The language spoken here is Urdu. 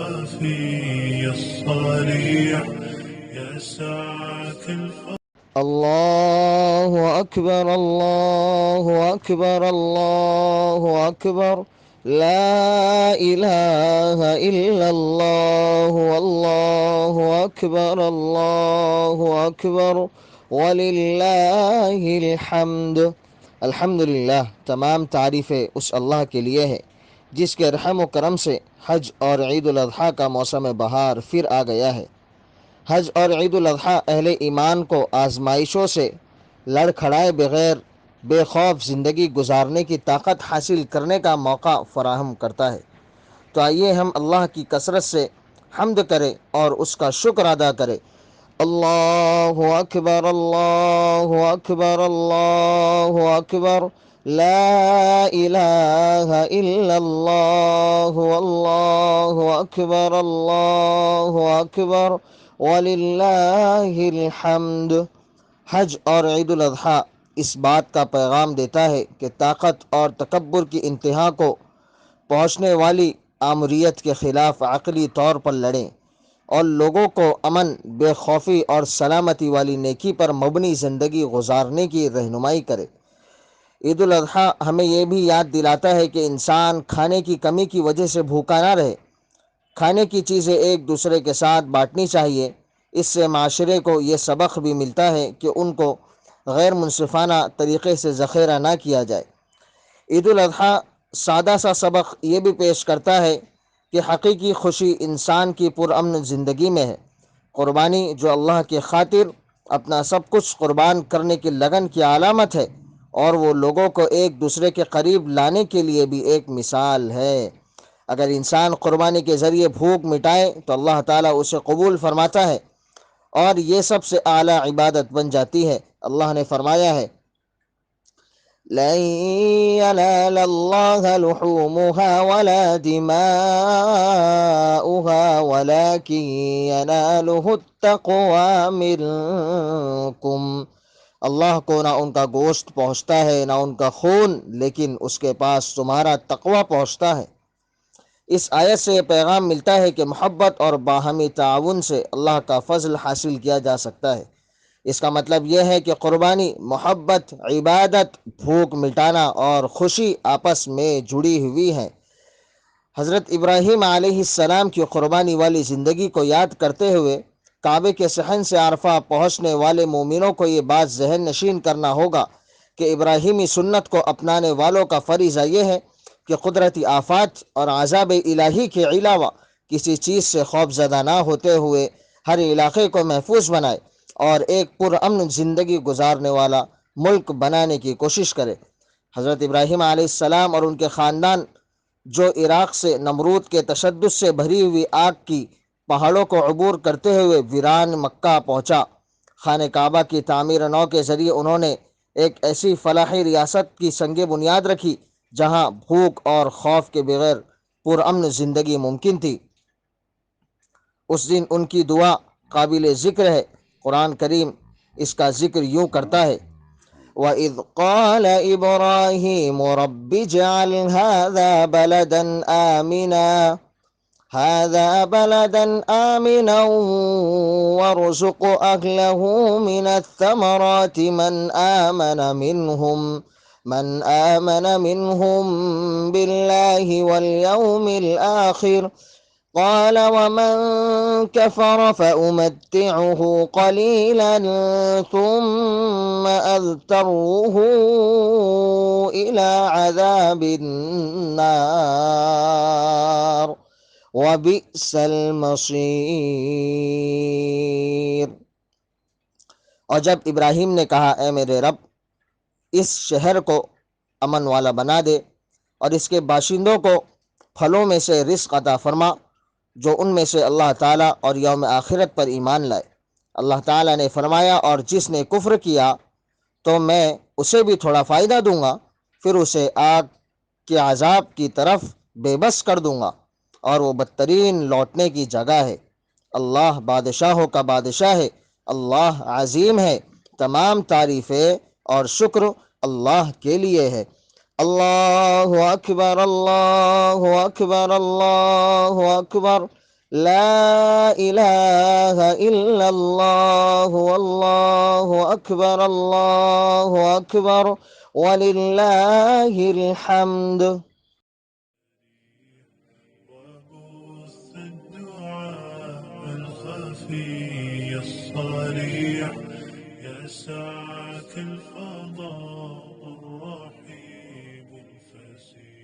العافية الصريع يا ساعة الفرج. الله أكبر الله أكبر الله أكبر لا إله إلا الله والله أكبر الله أكبر وللہ الحمد۔ الحمدللہ، تمام تعریفیں اس اللہ کے لیے ہے جس کے رحم و کرم سے حج اور عید الاضحیٰ کا موسم بہار پھر آ گیا ہے۔ حج اور عید الاضحیٰ اہل ایمان کو آزمائشوں سے لڑکھڑائے بغیر بے خوف زندگی گزارنے کی طاقت حاصل کرنے کا موقع فراہم کرتا ہے۔ تو آئیے ہم اللہ کی کثرت سے حمد کریں اور اس کا شکر ادا کریں۔ اللہ اکبر اللہ اکبر اللہ اکبر لا الہ الا اللہ واللہ اکبر اللہ اکبر وللہ الحمد۔ حج اور عید الاضحیٰ اس بات کا پیغام دیتا ہے کہ طاقت اور تکبر کی انتہا کو پہنچنے والی آمریت کے خلاف عقلی طور پر لڑیں اور لوگوں کو امن، بے خوفی اور سلامتی والی نیکی پر مبنی زندگی گزارنے کی رہنمائی کرے۔ عید الاضحیٰ ہمیں یہ بھی یاد دلاتا ہے کہ انسان کھانے کی کمی کی وجہ سے بھوکا نہ رہے۔ کھانے کی چیزیں ایک دوسرے کے ساتھ بانٹنی چاہیے۔ اس سے معاشرے کو یہ سبق بھی ملتا ہے کہ ان کو غیر منصفانہ طریقے سے ذخیرہ نہ کیا جائے۔ عید الاضحیٰ سادہ سا سبق یہ بھی پیش کرتا ہے کہ حقیقی خوشی انسان کی پرامن زندگی میں ہے۔ قربانی جو اللہ کی خاطر اپنا سب کچھ قربان کرنے کی لگن کی علامت ہے، اور وہ لوگوں کو ایک دوسرے کے قریب لانے کے لیے بھی ایک مثال ہے۔ اگر انسان قربانی کے ذریعے بھوک مٹائے تو اللہ تعالیٰ اسے قبول فرماتا ہے اور یہ سب سے اعلیٰ عبادت بن جاتی ہے۔ اللہ نے فرمایا ہے لن ينال الله لحومها ولا دماؤها ولكن يناله التقوى منكم۔ اللہ کو نہ ان کا گوشت پہنچتا ہے نہ ان کا خون، لیکن اس کے پاس تمہارا تقوی پہنچتا ہے۔ اس آیت سے یہ پیغام ملتا ہے کہ محبت اور باہمی تعاون سے اللہ کا فضل حاصل کیا جا سکتا ہے۔ اس کا مطلب یہ ہے کہ قربانی، محبت، عبادت، بھوک مٹانا اور خوشی آپس میں جڑی ہوئی ہیں۔ حضرت ابراہیم علیہ السلام کی قربانی والی زندگی کو یاد کرتے ہوئے کعبے کے صحن سے عرفہ پہنچنے والے مومنوں کو یہ بات ذہن نشین کرنا ہوگا کہ ابراہیمی سنت کو اپنانے والوں کا فریضہ یہ ہے کہ قدرتی آفات اور عذاب الہی کے علاوہ کسی چیز سے خوف زدہ نہ ہوتے ہوئے ہر علاقے کو محفوظ بنائے اور ایک پرامن زندگی گزارنے والا ملک بنانے کی کوشش کرے۔ حضرت ابراہیم علیہ السلام اور ان کے خاندان جو عراق سے نمرود کے تشدد سے بھری ہوئی آگ کی پہاڑوں کو عبور کرتے ہوئے ویران مکہ پہنچا، خانہ کعبہ کی تعمیر نو کے ذریعے انہوں نے ایک ایسی فلاحی ریاست کی سنگ بنیاد رکھی جہاں بھوک اور خوف کے بغیر پرامن زندگی ممکن تھی۔ اس دن ان کی دعا قابل ذکر ہے۔ قرآن کریم اس کا ذکر یوں کرتا ہے وَإِذْ قَالَ إِبْرَاهِيمُ رَبِّ اجْعَلْ هَذَا بَلَدًا آمِنًا وَارْزُقْ أَهْلَهُ مِنَ الثَّمَرَاتِ من آمن منهم بالله واليوم الآخر قال ومن كفر فأمتعه قليلا ثم أضطره إلى عذاب النار وبئس المصير۔ اور جب ابراہیم نے کہا اے میرے رب، اس شہر کو امن والا بنا دے اور اس کے باشندوں کو پھلوں میں سے رزق عطا فرما جو ان میں سے اللہ تعالیٰ اور یوم آخرت پر ایمان لائے۔ اللہ تعالیٰ نے فرمایا اور جس نے کفر کیا تو میں اسے بھی تھوڑا فائدہ دوں گا، پھر اسے آگ کے عذاب کی طرف بے بس کر دوں گا اور وہ بدترین لوٹنے کی جگہ ہے۔ اللہ بادشاہوں کا بادشاہ ہے، اللہ عظیم ہے۔ تمام تعریفیں اور شکر اللہ کے لیے ہے۔ اللہ اکبر اللہ اکبر اللہ اکبر لا إله إلا الله والله أكبر الله أكبر ولله الحمد. وبث الدعاء الخفي الصريح يسعك الفضاء الرحيب الفسيح